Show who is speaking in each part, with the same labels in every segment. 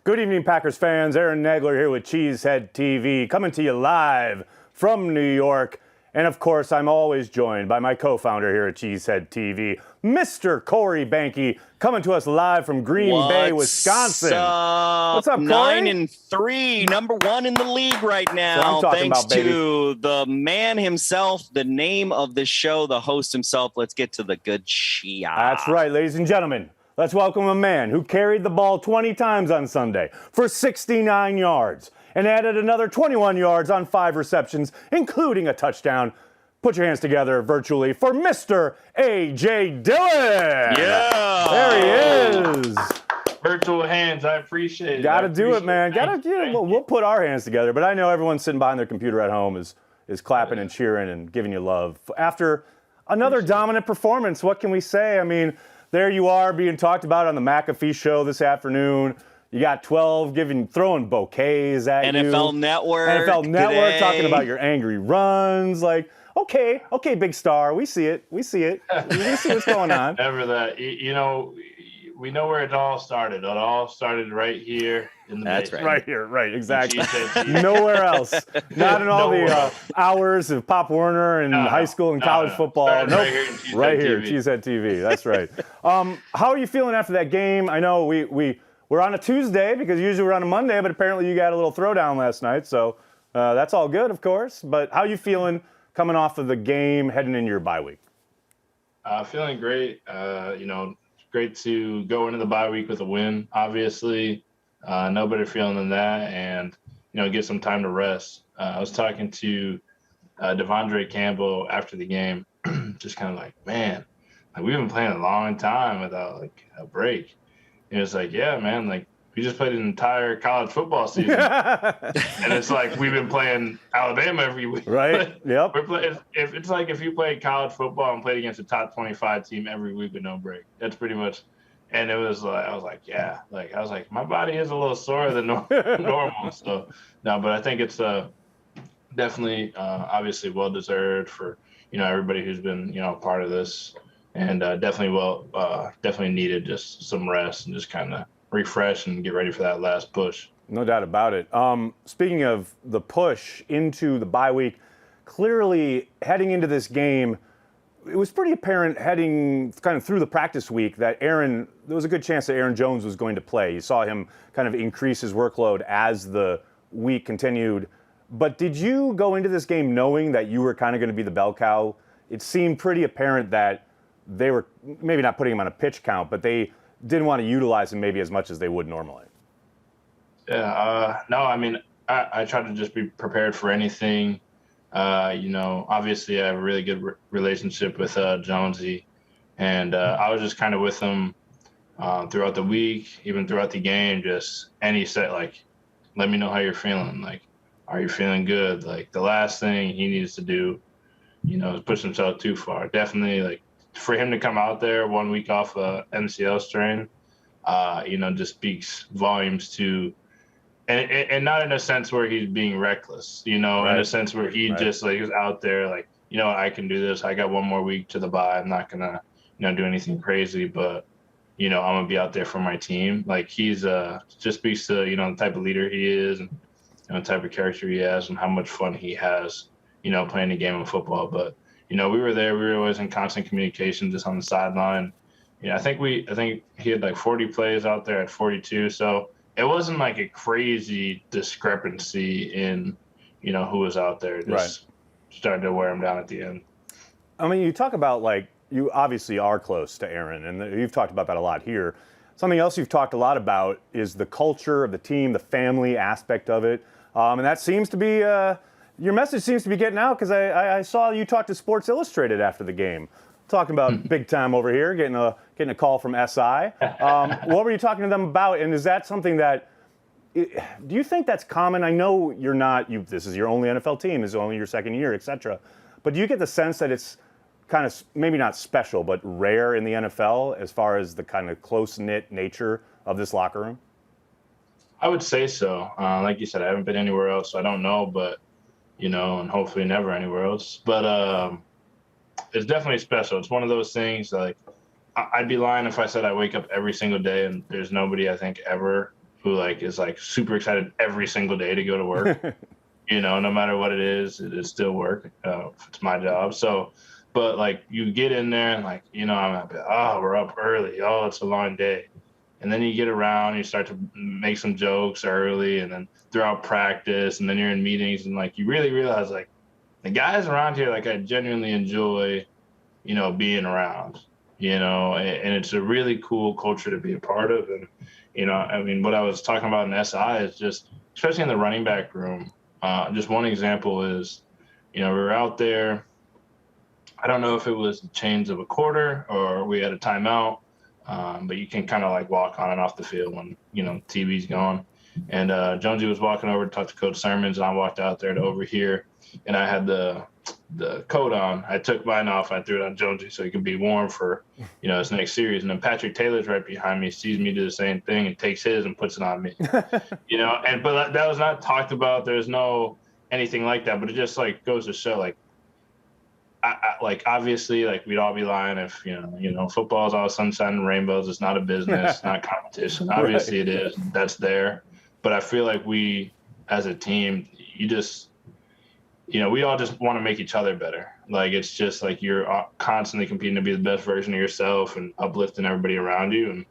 Speaker 1: Good evening, Packers fans. Aaron Nagler here with Cheesehead TV, coming to you live from New York. And of course, I'm always joined by my co-founder here at Cheesehead TV, Mr. Corey Banky, coming to us live from Green Bay, Wisconsin.
Speaker 2: What's up,
Speaker 1: Corey?
Speaker 2: 9-3, number one in the league right now.
Speaker 1: That's what I'm talking
Speaker 2: Thanks
Speaker 1: about, baby.
Speaker 2: to the man himself, the name of the show, the host himself. Let's get to the good shit.
Speaker 1: That's right, ladies and gentlemen. Let's welcome a man who carried the ball 20 times on Sunday for 69 yards and added another 21 yards on 5 receptions, including a touchdown. Put your hands together virtually for Mr. A.J. Dillon.
Speaker 2: Yeah.
Speaker 1: There he is.
Speaker 3: Virtual hands, I appreciate it.
Speaker 1: Got to do it, man. We'll put our hands together, but I know everyone sitting behind their computer at home is clapping and cheering and giving you love. After another dominant performance, what can we say? I mean, there you are being talked about on the McAfee show this afternoon. You got 12 throwing bouquets at you.
Speaker 2: NFL Network.
Speaker 1: NFL Network
Speaker 2: today.
Speaker 1: talking about your angry runs. Like, okay, big star. We see it. We see what's going on.
Speaker 3: Never that. You know, we know where it all started. It all started right here in the
Speaker 2: That's
Speaker 3: basement.
Speaker 1: Right here, right, exactly.
Speaker 3: CHTV.
Speaker 1: Nowhere else. Not in all
Speaker 3: Nowhere
Speaker 1: the
Speaker 3: else.
Speaker 1: hours of Pop Warner and high school and college football.
Speaker 3: Started
Speaker 1: Nope.
Speaker 3: right here in Cheesehead
Speaker 1: Right here,
Speaker 3: TV.
Speaker 1: Cheesehead TV. That's right. How are you feeling after that game? I know we're on a Tuesday because usually we're on a Monday, but apparently you got a little throwdown last night, so that's all good, of course. But how are you feeling coming off of the game, heading into your bye week?
Speaker 3: Feeling great. Great to go into the bye week with a win. Obviously, no better feeling than that, and get some time to rest. I was talking to Devondre Campbell after the game, just kind of like, man, we've been playing a long time without like a break. And it's like, yeah, man, like we just played an entire college football season, and it's like we've been playing Alabama every week.
Speaker 1: Right. Yep.
Speaker 3: We're playing. If you played college football and played against a top 25 team every week with no break, that's pretty much. And it was like I was like, my body is a little sore than normal. So no, but I think it's definitely obviously well deserved for everybody who's been part of this, and definitely needed just some rest and just kind of refresh and get ready for that last push.
Speaker 1: No doubt about it. Speaking of the push into the bye week, clearly heading into this game, it was pretty apparent heading kind of through the practice week that there was a good chance that Aaron Jones was going to play. You saw him kind of increase his workload as the week continued. But did you go into this game knowing that you were kind of going to be the bell cow? It seemed pretty apparent that they were maybe not putting him on a pitch count, but they didn't want to utilize him maybe as much as they would normally.
Speaker 3: Yeah, no, I mean, I try to just be prepared for anything. Obviously I have a really good relationship with Jonesy, and I was just kind of with him throughout the week, even throughout the game, and he said, like, let me know how you're feeling. Like, are you feeling good? Like, the last thing he needs to do, is push himself too far. Definitely, like, for him to come out there 1 week off a MCL strain, just speaks volumes to, and not in a sense where he's being reckless, in a sense where he just like is out there like, I can do this. I got 1 more week to the bye. I'm not gonna, do anything crazy, but I'm gonna be out there for my team. Like, he's just speaks to the type of leader he is, and the type of character he has, and how much fun he has, playing the game of football. But we were there. We were always in constant communication, just on the sideline. I think he had like 40 plays out there at 42. So it wasn't like a crazy discrepancy in, who was out there. Just started to wear him down at the end.
Speaker 1: I mean, you talk about, like, you obviously are close to Aaron, and you've talked about that a lot here. Something else you've talked a lot about is the culture of the team, the family aspect of it. And that seems to be your message seems to be getting out, because I saw you talk to Sports Illustrated after the game, talking about big time over here, getting a call from SI. What were you talking to them about? And is that something that, do you think that's common? I know you're not, this is your only NFL team, this is only your second year, et cetera. But do you get the sense that it's kind of, maybe not special, but rare in the NFL as far as the kind of close-knit nature of this locker room?
Speaker 3: I would say so. Like you said, I haven't been anywhere else, so I don't know, but, and hopefully never anywhere else. But it's definitely special. It's one of those things, like, I'd be lying if I said I wake up every single day and there's nobody I think ever who like is like super excited every single day to go to work. No matter what it is still work. It's my job. So, but like you get in there and like, I'm happy. Oh, we're up early. Oh, it's a long day. And then you get around, you start to make some jokes early, and then throughout practice, and then you're in meetings, and like you really realize like the guys around here, like I genuinely enjoy, being around, and it's a really cool culture to be a part of. And, what I was talking about in SI is just, especially in the running back room, just one example is, we were out there. I don't know if it was the change of a quarter or we had a timeout. But you can kind of like walk on and off the field when, TV's gone. And Jonesy was walking over to talk to Coach Sermons, and I walked out there to overhear, and I had the coat on. I took mine off. I threw it on Jonesy so he could be warm for, his next series. And then Patrick Taylor's right behind me, sees me do the same thing and takes his and puts it on me. But that was not talked about. There's no anything like that. But it just like goes to show like, like obviously like we'd all be lying if football is all sunshine and rainbows. It's not a business, it's not competition. Obviously It is. That's there. But I feel like we as a team, we all just want to make each other better. Like it's just like you're constantly competing to be the best version of yourself and uplifting everybody around you. And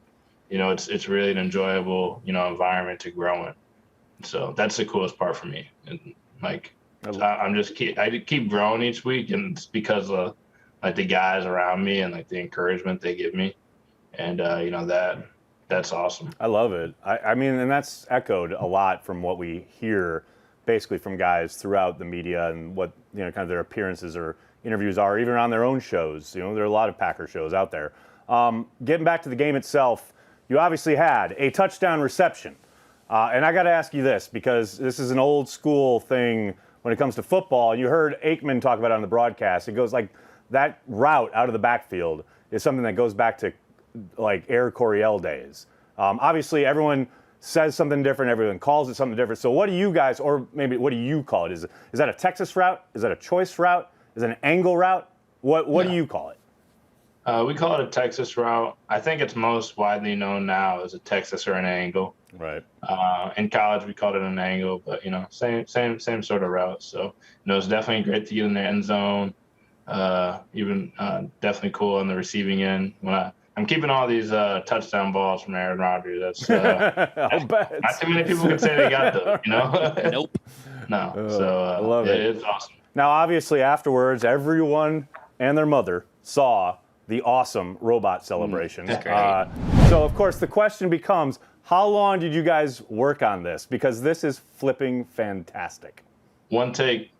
Speaker 3: it's really an enjoyable environment to grow in. So that's the coolest part for me. And like I keep growing each week, and it's because of like the guys around me and like the encouragement they give me, and that's awesome.
Speaker 1: I love it. I mean, and that's echoed a lot from what we hear, basically from guys throughout the media and what kind of their appearances or interviews are, even on their own shows. There are a lot of Packer shows out there. Getting back to the game itself, you obviously had a touchdown reception, and I got to ask you this because this is an old school thing. When it comes to football, you heard Aikman talk about it on the broadcast. It goes like that route out of the backfield is something that goes back to like Air Coryell days. Obviously, everyone says something different. Everyone calls it something different. So what do you guys, or maybe what do you call it? Is that a Texas route? Is that a choice route? Is it an angle route? What do you call it?
Speaker 3: We call it a Texas route. I think it's most widely known now as a Texas or an angle.
Speaker 1: Right.
Speaker 3: In college, we called it an angle, but same sort of route. So it's definitely great to get in the end zone. Even definitely cool on the receiving end. When I'm keeping all these touchdown balls from Aaron Rodgers. That's not too many people can say they got those.
Speaker 2: Nope.
Speaker 3: No. So
Speaker 1: I love it.
Speaker 3: It's awesome.
Speaker 1: Now, obviously, afterwards, everyone and their mother saw the awesome robot celebration. So, of course, the question becomes, how long did you guys work on this? Because this is flipping fantastic.
Speaker 3: One take,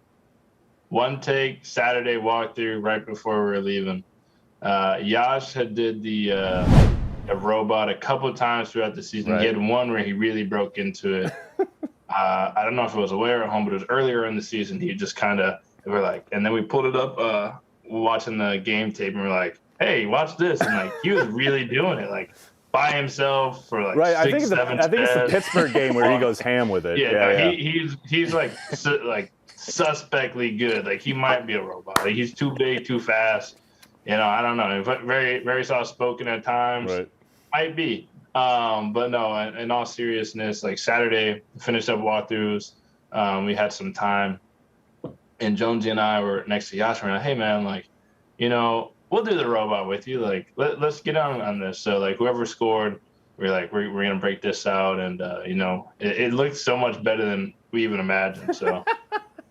Speaker 3: Saturday walkthrough right before we were leaving. Yash had did the robot a couple of times throughout the season.
Speaker 1: Right.
Speaker 3: He had one where he really broke into it. I don't know if it was away or at home, but it was earlier in the season. He just kind of, we're like, and then we pulled it up watching the game tape, and we're like, hey, watch this. And like, he was really doing it, like by himself for like
Speaker 1: right.
Speaker 3: 6, 7
Speaker 1: I think it's the Pittsburgh game where he goes ham with it.
Speaker 3: Yeah. He's like suspectly good. Like he might be a robot. Like, he's too big, too fast. I don't know. Very, very soft spoken at times.
Speaker 1: Right.
Speaker 3: Might be. But no, in all seriousness, like Saturday, finished up walkthroughs. We had some time, and Jonesy and I were next to Yash. We're like, hey man, like, we'll do the robot with you. Like, let's get on this. So like, whoever scored, we're like, we're gonna break this out, and it looked so much better than we even imagined. So.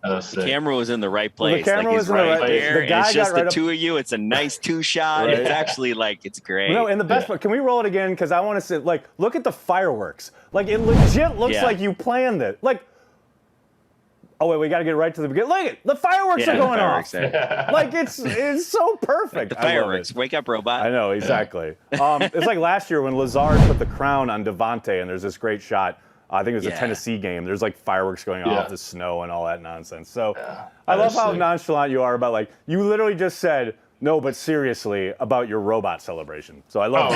Speaker 2: The camera was in the right place.
Speaker 1: Well, the camera was in the right place.
Speaker 2: There,
Speaker 1: The guy
Speaker 2: it's just
Speaker 1: got right
Speaker 2: the
Speaker 1: up-
Speaker 2: two of you. It's a nice two-shot.
Speaker 1: Right.
Speaker 2: It's actually it's great.
Speaker 1: No, and the best part, can we roll it again? Because I want to see, like, look at the fireworks. Like, it legit looks like you planned it. Like, oh, wait, we got to get right to the beginning. Look at the fireworks are going off. Like, it's so perfect.
Speaker 2: The fireworks. Wake up, robot.
Speaker 1: I know, exactly. It's like last year when Lazard put the crown on Devontae, and there's this great shot. I think it was a Tennessee game. There's like fireworks going off, the snow and all that nonsense. So I love how nonchalant you are about, like, you literally just said, no, but seriously, about your robot celebration. So I love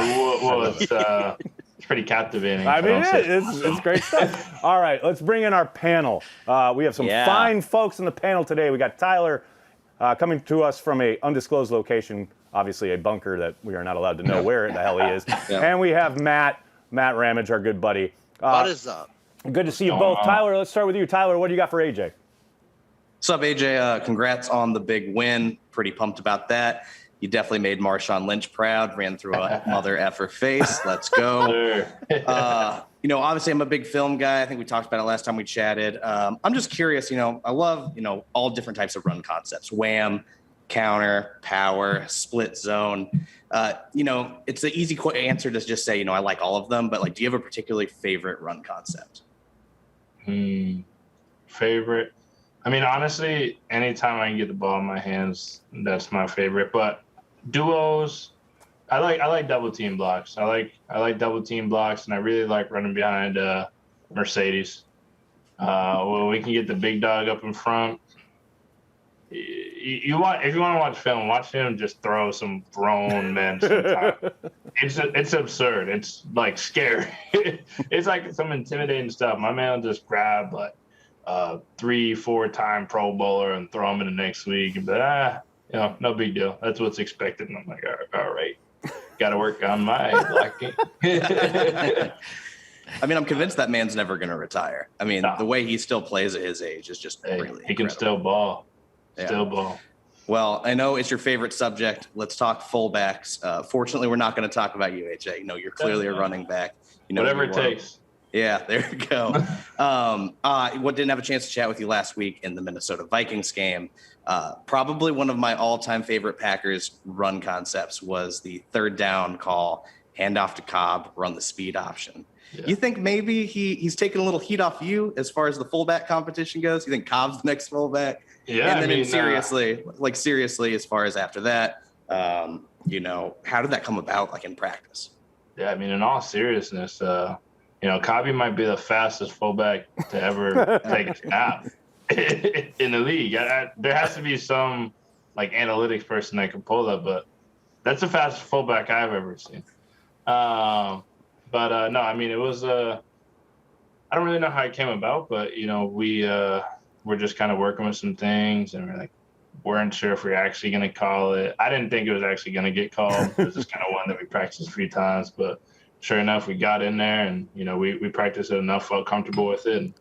Speaker 1: that.
Speaker 3: It's pretty captivating.
Speaker 1: I mean, it's great stuff. All right, let's bring in our panel. We have some fine folks in the panel today. We got Tyler coming to us from a undisclosed location, obviously a bunker that we are not allowed to know where the hell he is. And we have Matt Matt Ramage, our good buddy.
Speaker 4: What is up?
Speaker 1: Good to see you both. Tyler, let's start with you. Tyler, what do you got for AJ?
Speaker 5: What's up, AJ? Congrats on the big win. Pretty pumped about that. You definitely made Marshawn Lynch proud. Ran through a mother effer face. Let's go. Obviously, I'm a big film guy. I think we talked about it last time we chatted. I'm just curious. I love all different types of run concepts: wham, counter, power, split zone. It's an easy answer to just say I like all of them. But do you have a particularly favorite run concept?
Speaker 3: Favorite. I mean, honestly, anytime I can get the ball in my hands, that's my favorite. But duos, I like double team blocks. I like double team blocks, and I really like running behind Mercedes. When we can get the big dog up in front. If you want to watch film, watch him just throw some grown men sometimes. It's absurd. It's like scary. It's like some intimidating stuff. My man will just grab 3-4 time Pro Bowler and throw him in the next week and be no big deal. That's what's expected. And I'm like, all right, got to work on my blocking.
Speaker 5: I mean, I'm convinced that man's never going to retire. I mean, the way he still plays at his age is just really incredible.
Speaker 3: He can still ball. Still ball.
Speaker 5: Well, I know it's your favorite subject. Let's talk fullbacks. Fortunately, we're not going to talk about you, AJ. You're clearly a running back.
Speaker 3: Whatever it takes.
Speaker 5: Yeah, there you go. Didn't have a chance to chat with you last week in the Minnesota Vikings game. Probably one of my all-time favorite Packers run concepts was the third down call, handoff to Cobb, run the speed option. Yeah. You think maybe he's taking a little heat off you as far as the fullback competition goes? You think Cobb's the next fullback?
Speaker 3: Yeah,
Speaker 5: and then seriously, as far as after that, how did that come about, in practice?
Speaker 3: Yeah, I mean, in all seriousness, Cobby might be the fastest fullback to ever take a snap in the league. There has to be some analytics person that can pull that, but that's the fastest fullback I've ever seen. No, I mean, it was I don't really know how it came about, but we're just kind of working with some things, and weren't sure if we were actually going to call it. I didn't think it was actually going to get called. It was just kind of one that we practiced a few times, but sure enough, we got in there, and we practiced it enough, felt comfortable with it.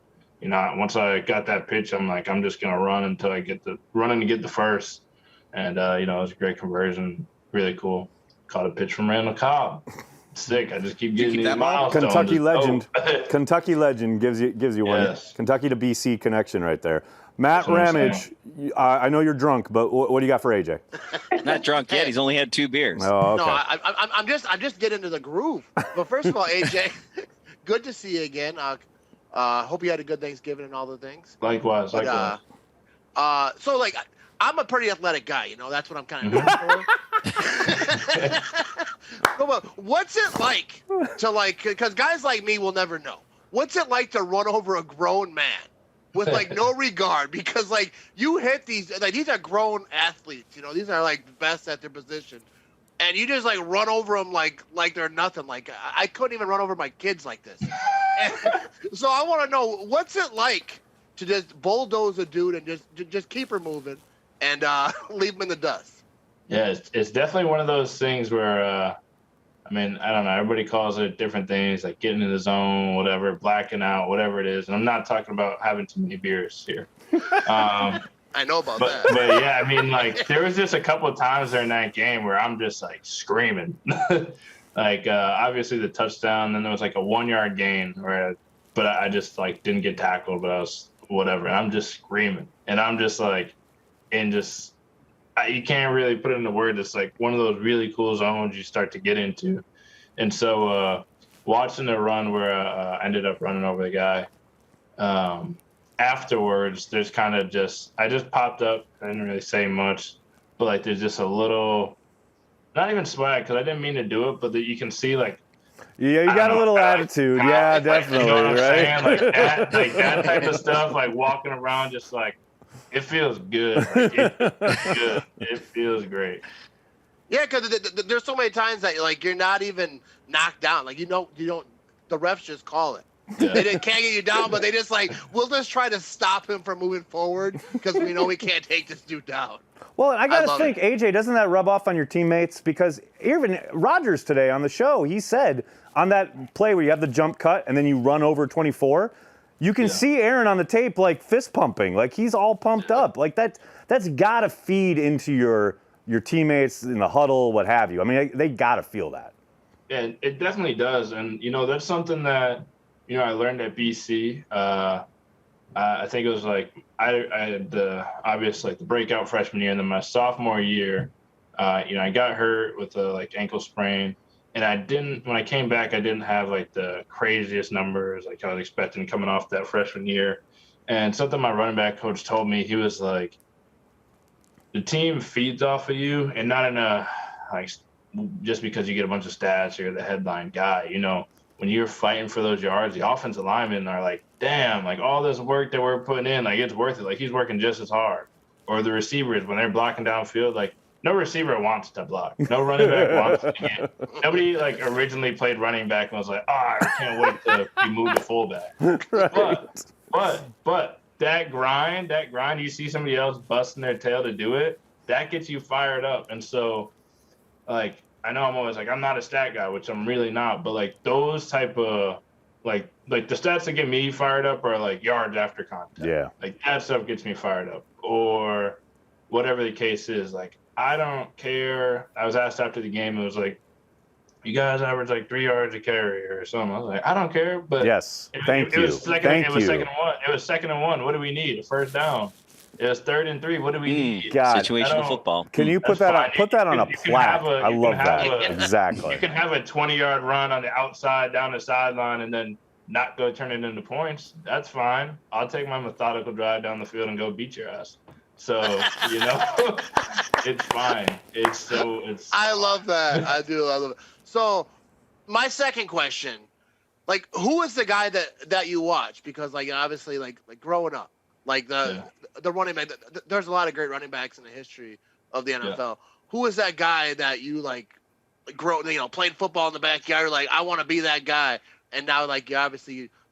Speaker 3: And once I got that pitch, I'm like, I'm just going to run until I get the first. And it was a great conversion, really cool. Caught a pitch from Randall Cobb. Sick. I just keep getting these milestones.
Speaker 1: Kentucky legend. Kentucky legend gives you one.
Speaker 3: Yes.
Speaker 1: Kentucky to BC connection right there. Matt Ramage, I know you're drunk, but what do you got for AJ?
Speaker 2: Not drunk yet. He's only had 2 beers.
Speaker 1: Oh, okay.
Speaker 4: No, I'm just getting into the groove. But first of all, AJ, good to see you again. Hope you had a good Thanksgiving and all the things.
Speaker 3: Likewise.
Speaker 4: So I'm a pretty athletic guy. That's what I'm kind of known for. But what's it like to because guys like me will never know. What's it like to run over a grown man with no regard? Because you hit these are grown athletes. These are best at their position, and you just run over them like they're nothing. I couldn't even run over my kids like this. So I want to know, what's it like to just bulldoze a dude and just keep her moving and leave him in the dust?
Speaker 3: Yeah, it's definitely one of those things where, I don't know, everybody calls it different things, like getting in the zone, whatever, blacking out, whatever it is. And I'm not talking about having too many beers here.
Speaker 4: I know about that.
Speaker 3: But yeah, there was just a couple of times during that game where I'm just screaming. Obviously the touchdown, then there was a 1-yard gain but I just didn't get tackled, but I was whatever. And I'm just screaming. And I'm just you can't really put it into words. It's one of those really cool zones you start to get into. And so watching the run where I ended up running over the guy, afterwards, there's kind of I just popped up. I didn't really say much, but there's just a little, not even swag, because I didn't mean to do it, but you can see
Speaker 1: yeah, you got a little attitude. Yeah, definitely.
Speaker 3: You know what I'm
Speaker 1: right?
Speaker 3: saying? That type of stuff, walking around just it feels good. Good. It feels great.
Speaker 4: Yeah, because there's so many times that you're not even knocked down. You don't. The refs just call it. Yeah. They can't get you down, but they just we'll just try to stop him from moving forward because we know we can't take this dude down.
Speaker 1: Well, I got to think, AJ, doesn't that rub off on your teammates? Because even Rodgers today on the show, he said, on that play where you have the jump cut and then you run over 24, you can see Aaron on the tape like fist pumping, like he's all pumped up. Like that's got to feed into your teammates in the huddle, what have you. I mean, they got to feel that.
Speaker 3: Yeah, it definitely does. And, that's something that, I learned at BC. I think it was like I had the breakout freshman year, and then my sophomore year, I got hurt with a ankle sprain. And when I came back, I didn't have the craziest numbers like I was expecting coming off that freshman year. And something my running back coach told me, he was like, the team feeds off of you, and not in a just because you get a bunch of stats, you're the headline guy. When you're fighting for those yards, the offensive linemen are like, damn, all this work that we're putting in, it's worth it. He's working just as hard. Or the receivers, when they're blocking downfield, no receiver wants to block. No running back wants to get. Nobody originally played running back and was like, I can't wait to be moved to fullback. Right. But that grind, you see somebody else busting their tail to do it, that gets you fired up. And so, I know I'm always I'm not a stat guy, which I'm really not, but those type of the stats that get me fired up are yards after contact.
Speaker 1: Yeah.
Speaker 3: That stuff gets me fired up. Or whatever the case is, I don't care. I was asked after the game, it was you guys average 3 yards a carry or something. I was like, I don't care, but
Speaker 1: yes, thank you.
Speaker 3: It was second and one. It was 2nd and 1. What do we need? A first down. It was 3rd and 3. What do we need?
Speaker 1: God,
Speaker 2: situational football.
Speaker 1: Can you put that on a plaque? I love that. Exactly.
Speaker 3: You can have a 20-yard run on the outside down the sideline and then not go turn it into points. That's fine. I'll take my methodical drive down the field and go beat your ass. So, it's fine.
Speaker 4: I love that. I do. I love it. So, my second question, who is the guy that you watch? Because, obviously, growing up, the running back, there's a lot of great running backs in the history of the NFL. Yeah. Who is that guy that you, playing football in the backyard, I want to be that guy, and now,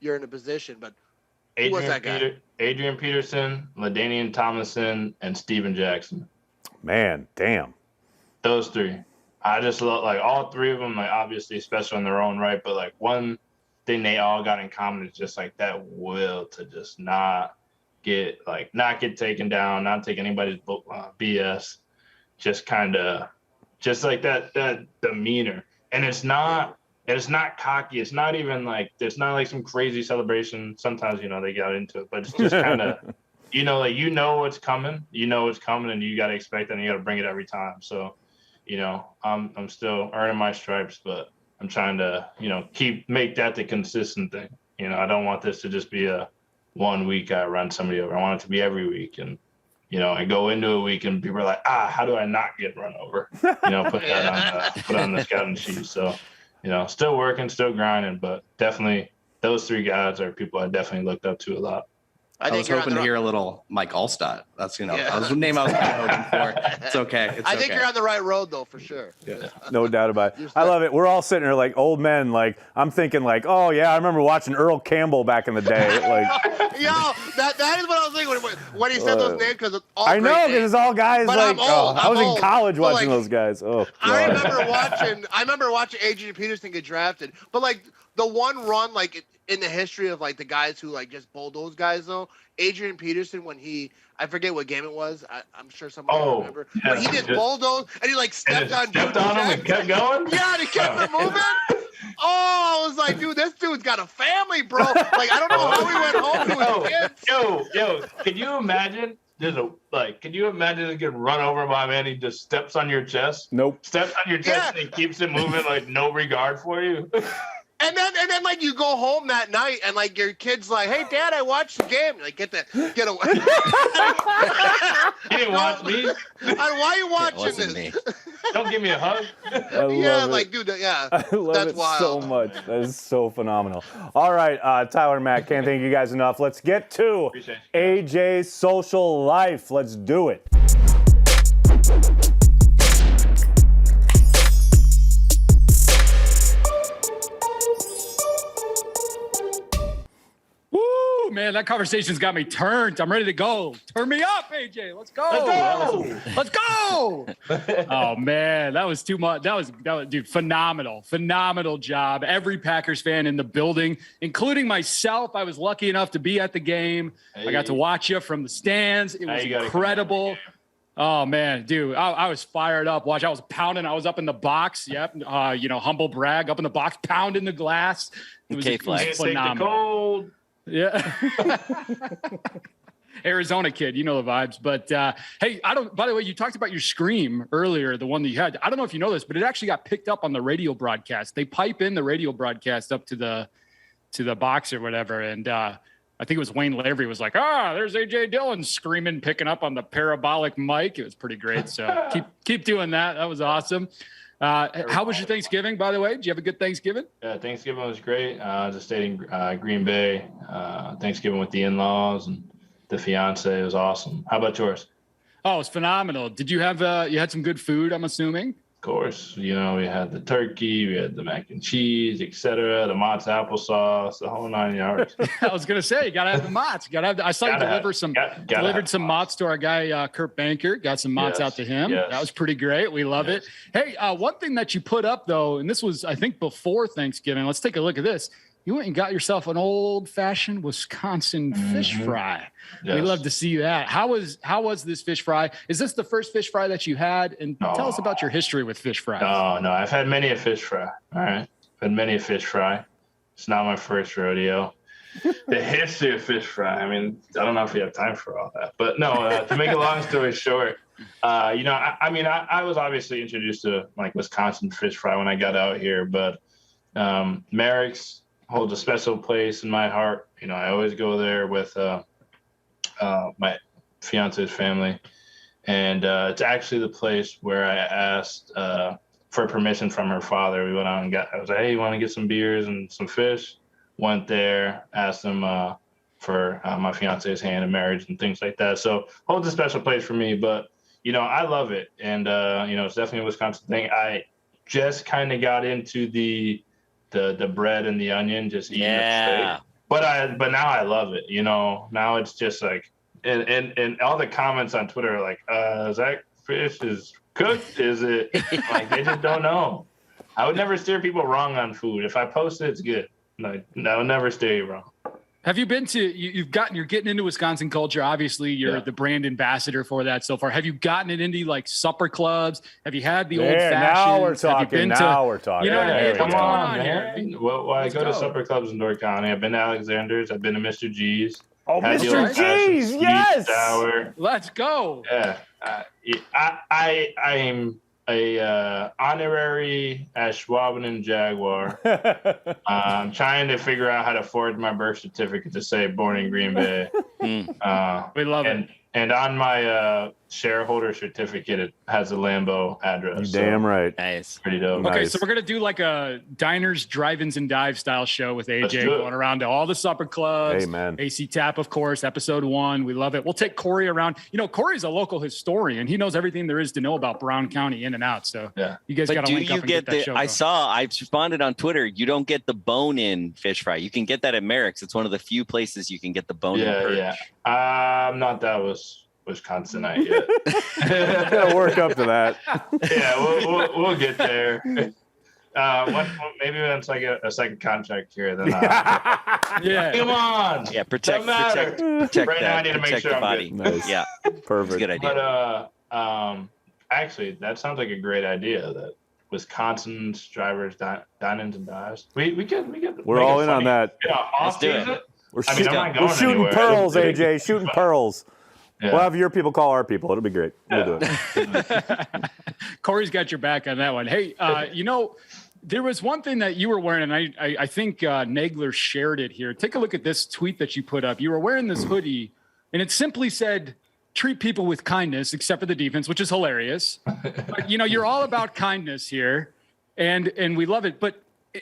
Speaker 4: you're in a position, but who was that guy?
Speaker 3: Adrian Peterson, LaDainian Tomlinson, and Steven Jackson.
Speaker 1: Man, damn.
Speaker 3: Those 3. I just love all 3 of them, obviously special in their own right, but one thing they all got in common is just that will to just not get taken down, not take anybody's BS, just kind of that demeanor. And it's not cocky. It's not even it's not some crazy celebration. Sometimes, they got into it, but it's just kind of, what's coming, and you got to expect it and you got to bring it every time. So, I'm still earning my stripes, but I'm trying to, make that the consistent thing. I don't want this to just be a 1 week I run somebody over. I want it to be every week. And, I go into a week and people are like, how do I not get run over? Put that on the scouting sheet. So, still working, still grinding, but definitely those 3 guys are people I definitely looked up to a lot.
Speaker 5: I was hoping to hear a little Mike Allstott. That's, that was the name I was kind of hoping for. It's okay.
Speaker 4: I think you're on the right road, though, for sure.
Speaker 1: Yeah. No doubt about it. I love it. We're all sitting here like old men. I'm thinking oh, yeah, I remember watching Earl Campbell back in the day.
Speaker 4: Yo, that is what I was thinking when he said those names, because it's all
Speaker 1: I know, because it's all guys
Speaker 4: but
Speaker 1: I was in college watching those guys. Oh, God.
Speaker 4: I remember watching Adrian Peterson get drafted. But, the one run, in the history of the guys who just bulldoze guys, though, Adrian Peterson, when I forget what game it was. I'm sure somebody will remember. Yeah, but he did bulldoze and he stepped on
Speaker 3: him and kept going.
Speaker 4: Yeah, and he kept it moving. Oh, I was like, dude, this dude's got a family, bro. I don't know how he went home to his kids.
Speaker 3: Yo, can you imagine? Can you imagine getting run over by a man? He just steps on your chest.
Speaker 1: Nope.
Speaker 3: Steps on your chest and he keeps it moving no regard for you.
Speaker 4: And then you go home that night and your kid's hey, Dad, I watched the game. Get away.
Speaker 3: You didn't watch me.
Speaker 4: Why are you watching this?
Speaker 3: Me. Don't give me a hug.
Speaker 1: I love it.
Speaker 4: Dude, yeah.
Speaker 1: I love
Speaker 4: that's
Speaker 1: it
Speaker 4: wild.
Speaker 1: so much. That is so phenomenal. All right, Tyler, Matt, can't thank you guys enough. Let's get to AJ's social life. Let's do it.
Speaker 6: Woo, man, that conversation's got me turned. I'm ready to go. Turn me up, AJ. Let's go. Let's go. Oh man, that was too much. That was dude, phenomenal job. Every Packers fan in the building, including myself. I was lucky enough to be at the game. Hey. I got to watch you from the stands. It was incredible. Oh man, dude, I was fired up. Watch, I was pounding. I was up in the box. Yep. Humble brag, up in the box, pounding the glass. It was phenomenal. Yeah. Arizona kid, you know the vibes. But hey, by the way, you talked about your scream earlier, the one that you had. I don't know if you know this, but it actually got picked up on the radio broadcast. They pipe in the radio broadcast up to the box or whatever. And I think it was Wayne Lavery was like, there's AJ Dillon screaming, picking up on the parabolic mic. It was pretty great. So keep doing that. That was awesome. How was your Thanksgiving, by the way? Did you have a good Thanksgiving?
Speaker 3: Yeah, Thanksgiving was great. Just stayed in Green Bay. Thanksgiving with the in-laws and the fiance. It was awesome. How about yours?
Speaker 6: Oh, it was phenomenal. Did you have you had some good food, I'm assuming?
Speaker 3: Of course. We had the turkey, we had the mac and cheese, etc., the Mott's applesauce, the whole 9 yards.
Speaker 6: I was going to say, you got to have the Mott's. I saw you delivered some Mott's to our guy, Kurt Banker. Got some Mott's out to him. Yes. That was pretty great. We love it. Hey, one thing that you put up, though, and this was, I think, before Thanksgiving. Let's take a look at this. You went and got yourself an old-fashioned Wisconsin fish fry. Yes. We love to see that. How was this fish fry? Is this the first fish fry that you had? And tell us about your history with fish fries.
Speaker 3: No. I've had many a fish fry. All right. I've had many a fish fry. It's not my first rodeo. The history of fish fry. I mean, I don't know if we have time for all that. But no, to make a long story short, I was obviously introduced to like Wisconsin fish fry when I got out here. But Merrick's holds a special place in my heart. I always go there with my fiance's family. And it's actually the place where I asked for permission from her father. We went out and I was like, hey, you want to get some beers and some fish? Went there, asked him for my fiance's hand in marriage and things like that. So holds a special place for me. But, I love it. And, it's definitely a Wisconsin thing. I just kind of got into the bread and the onion, just eating it straight. But now I love it. Now it's just like, and all the comments on Twitter are like, is that fish is cooked? Is it like, they just don't know. I would never steer people wrong on food. If I post it, it's good. Like, I would never steer you wrong.
Speaker 6: Have you been to, you're getting into Wisconsin culture. Obviously you're the brand ambassador for that so far. Have you gotten it into like supper clubs? Have you had the old fashioned?
Speaker 1: Now we're talking. You know what I mean?
Speaker 3: Come on, man. Well, I go to supper clubs in Door County. I've been to Alexander's. I've been to Mr. G's.
Speaker 1: Oh, Mr. G's, yes.
Speaker 3: Sour.
Speaker 6: Let's go.
Speaker 3: Yeah. I am a honorary Ashwaubenon Jaguar. I'm trying to figure out how to forge my birth certificate to say born in Green Bay.
Speaker 6: We love it.
Speaker 3: And on my shareholder certificate, it has a Lambeau address.
Speaker 1: Damn right.
Speaker 2: Nice.
Speaker 3: Pretty dope.
Speaker 6: Okay,
Speaker 1: Nice.
Speaker 6: so we're going to do like a diners, drive-ins, and dive style show with AJ going around to all the supper clubs.
Speaker 1: Amen.
Speaker 6: AC Tap, of course, episode 1. We love it. We'll take Corey around. Corey's a local historian. He knows everything there is to know about Brown County in and out. So you guys got to link up and get that show going.
Speaker 2: I responded on Twitter. You don't get the bone-in fish fry. You can get that at Merrick's. It's one of the few places you can get the bone-in perch.
Speaker 3: Yeah. I'm not that Wisconsinite yet.
Speaker 1: Gotta work up to that.
Speaker 3: Yeah, we'll get there. Maybe once I get a second contract here, then
Speaker 6: yeah.
Speaker 3: Come on.
Speaker 2: Yeah, protect
Speaker 3: right
Speaker 2: that.
Speaker 3: Now I need to make sure I'm
Speaker 2: body.
Speaker 3: good.
Speaker 1: Nice.
Speaker 2: Yeah,
Speaker 1: Perfect.
Speaker 2: It's a good idea.
Speaker 3: But actually, that sounds like a great idea. That Wisconsin's drivers dine-ins and dives. We get.
Speaker 1: We're all in on that.
Speaker 2: Let's do it.
Speaker 1: We're
Speaker 3: shooting
Speaker 1: shooting pearls, AJ. Shooting pearls.
Speaker 3: Yeah.
Speaker 1: We'll have your people call our people. It'll be great. We'll do it.
Speaker 6: Corey's got your back on that one. Hey, there was one thing that you were wearing, and I think Nagler shared it here. Take a look at this tweet that you put up. You were wearing this hoodie, and it simply said, treat people with kindness, except for the defense, which is hilarious. But, you're all about kindness here, and we love it. But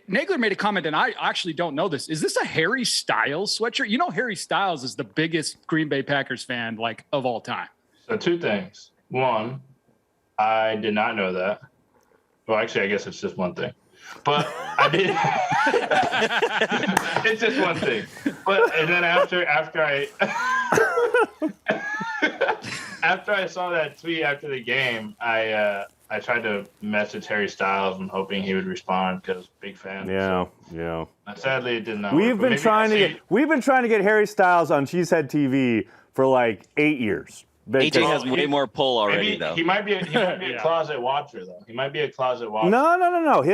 Speaker 6: Nagler made a comment, and I actually don't know this. Is this a Harry Styles sweatshirt? Harry Styles is the biggest Green Bay Packers fan, of all time.
Speaker 3: So 2 things. One, I did not know that. Well, actually, I guess it's just one thing. But I did. It's just one thing. But and then after I saw that tweet after the game, I tried to message Harry Styles and hoping he would respond because big fan.
Speaker 1: Yeah,
Speaker 3: so.
Speaker 1: yeah.
Speaker 3: But sadly, it did not.
Speaker 1: We've been trying to get Harry Styles on Cheesehead TV for like 8 years.
Speaker 2: AJ has way more pull already, though.
Speaker 3: He might be a closet watcher, though. He might be a closet watcher.
Speaker 1: No. He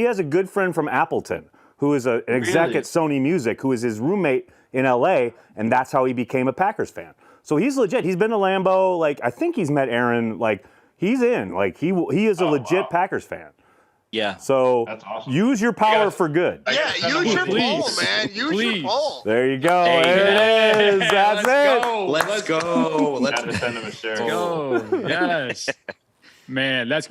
Speaker 1: has a good friend from Appleton who is an exec at Sony Music, who is his roommate in LA, and that's how he became a Packers fan. So he's legit. He's been to Lambeau. Like, I think he's met Aaron. Like, he's in. Like, he is a legit Packers fan.
Speaker 2: Yeah.
Speaker 1: So
Speaker 3: that's awesome.
Speaker 1: Use your power for good.
Speaker 4: Yeah, use your poll, man. Use your poll.
Speaker 1: There you go. There it is. That's it.
Speaker 5: Let's go.
Speaker 3: Let's send him a shirt.
Speaker 6: Let's go. Yes. Man, but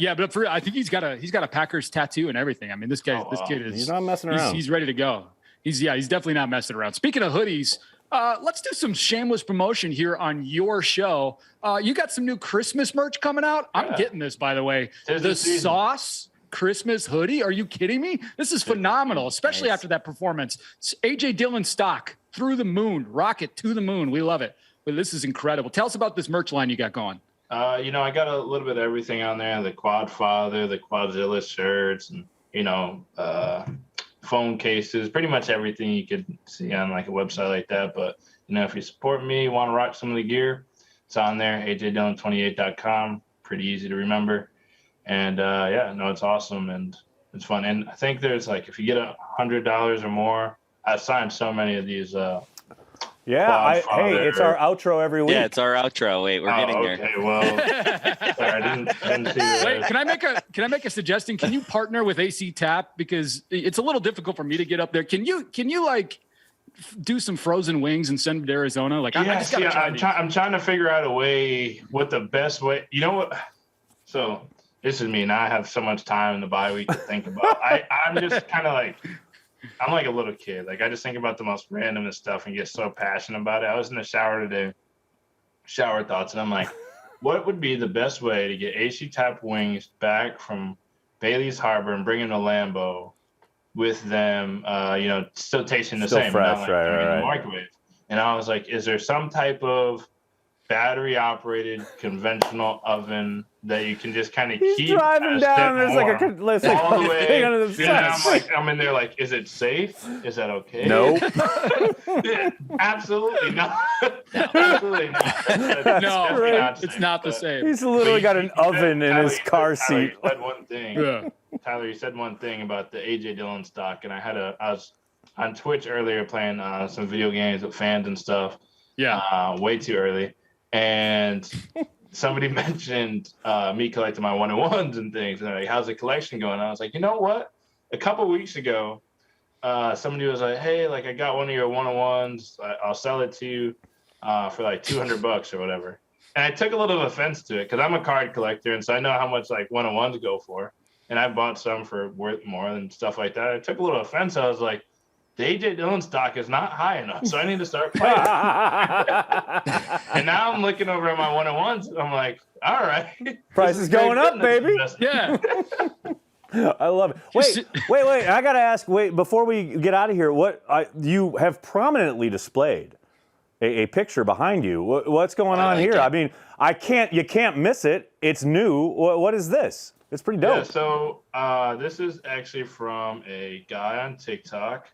Speaker 6: I think he's got a Packers tattoo and everything. I mean, this kid is.
Speaker 1: He's not messing around.
Speaker 6: He's ready to go. He's definitely not messing around. Speaking of hoodies, let's do some shameless promotion here on your show. You got some new Christmas merch coming out. I'm getting this, by the way. The Sauce Christmas hoodie. Are you kidding me? This is phenomenal, especially after that performance. It's AJ Dillon stock through the moon, rocket to the moon. We love it. But this is incredible. Tell us about this merch line you got going.
Speaker 3: I got a little bit of everything on there, the Quad Father, the Quadzilla shirts, and, phone cases, pretty much everything you could see on like a website like that. But, if you support me, want to rock some of the gear, it's on there, ajdillon28.com. Pretty easy to remember. And, it's awesome and it's fun. And I think there's like, if you get $100 or more, I've signed so many of these,
Speaker 1: it's our outro every week.
Speaker 2: Yeah, it's our outro. Wait, we're getting there.
Speaker 3: Okay, well, sorry, I didn't see that.
Speaker 6: Wait, can I make a suggestion? Can you partner with AC Tap, because it's a little difficult for me to get up there? Can you like do some frozen wings and send them to Arizona? Like, I'm
Speaker 3: trying to figure out a way, what the best way. You know what? So this is me, and I have so much time in the bye week to think about. I'm just kind of like. I'm like a little kid. Like, I just think about the most randomest stuff and get so passionate about it. I was in the shower today, shower thoughts, and I'm like, what would be the best way to get AC Tap wings back from Bailey's Harbor and bring them to Lambeau with them, still tasting the same,
Speaker 1: fresh,
Speaker 3: not like
Speaker 1: right.
Speaker 3: in the microwave. And I was like, is there some type of battery-operated conventional oven that you can just kind of keep
Speaker 1: driving down. There's
Speaker 3: all the way.
Speaker 1: Thing under the
Speaker 3: I'm in there like, is it safe? Is that okay?
Speaker 1: Nope.
Speaker 3: Absolutely not. Absolutely not.
Speaker 6: No, it's not the same.
Speaker 1: He's literally got an oven in his car seat.
Speaker 3: You said one thing. Tyler, you said one thing about the AJ Dillon stock, and I was on Twitch earlier playing some video games with fans and stuff.
Speaker 6: Yeah.
Speaker 3: Way too early. And somebody mentioned me collecting my 101s and things. And they're like, how's the collection going? And I was like, you know what? A couple weeks ago, somebody was like, hey, like, I got one of your 101s. I'll sell it to you for like $200 or whatever. And I took a little offense to it because I'm a card collector. And so I know how much like 101s go for. And I bought some for worth more and stuff like that. I took a little offense. I was like, the AJ Dillon stock is not high enough, so I need to start playing. And now I'm looking over at my 101s, and I'm like, all right.
Speaker 1: Price is going up, baby.
Speaker 6: Yeah.
Speaker 1: I love it. Wait. I got to ask, before we get out of here, you have prominently displayed a picture behind you. What's going on here? I mean, you can't miss it. It's new. What is this? It's pretty dope.
Speaker 3: Yeah, so this is actually from a guy on TikTok.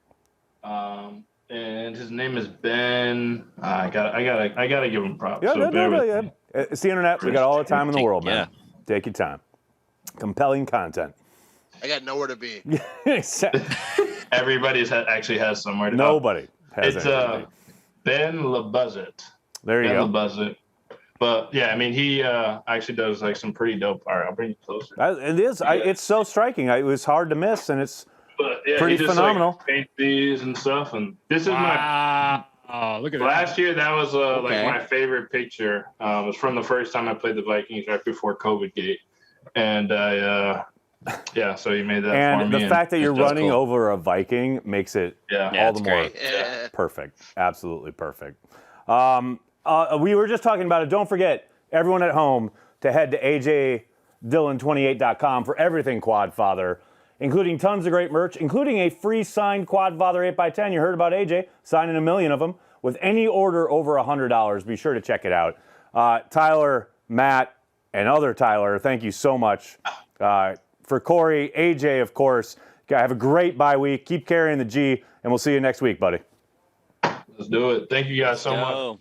Speaker 3: And his name is Ben. I gotta give him props.
Speaker 1: Yeah, no. It's the internet. We got all the time in the world, man. Take your time. Compelling content.
Speaker 4: I got nowhere to be.
Speaker 3: Everybody actually has somewhere to be.
Speaker 1: Nobody has
Speaker 3: It's
Speaker 1: anything.
Speaker 3: Ben Buzzard.
Speaker 1: There you go.
Speaker 3: Buzzard. But yeah, I mean, he actually does like some pretty dope art. I'll bring you closer.
Speaker 1: It is. It's so striking. It was hard to miss, and it's pretty
Speaker 3: he just,
Speaker 1: phenomenal.
Speaker 3: Like, paint these and stuff, and this is my.
Speaker 6: Oh, look at that!
Speaker 3: Last year, that was like my favorite picture. It was from the first time I played the Vikings right before COVID gate, and so he made that.
Speaker 1: And
Speaker 3: for me,
Speaker 1: the fact that you're running over a Viking makes it all the more perfect. Absolutely perfect. We were just talking about it. Don't forget, everyone at home, to head to ajdillon28.com for everything Quad Father. including tons of great merch, including a free signed Quadfather 8x10. You heard about AJ signing 1 million of them with any order over $100. Be sure to check it out. Tyler, Matt, and other Tyler, thank you so much. For Corey, AJ, of course, have a great bye week. Keep carrying the G, and we'll see you next week, buddy.
Speaker 3: Let's do it. Thank you guys so much.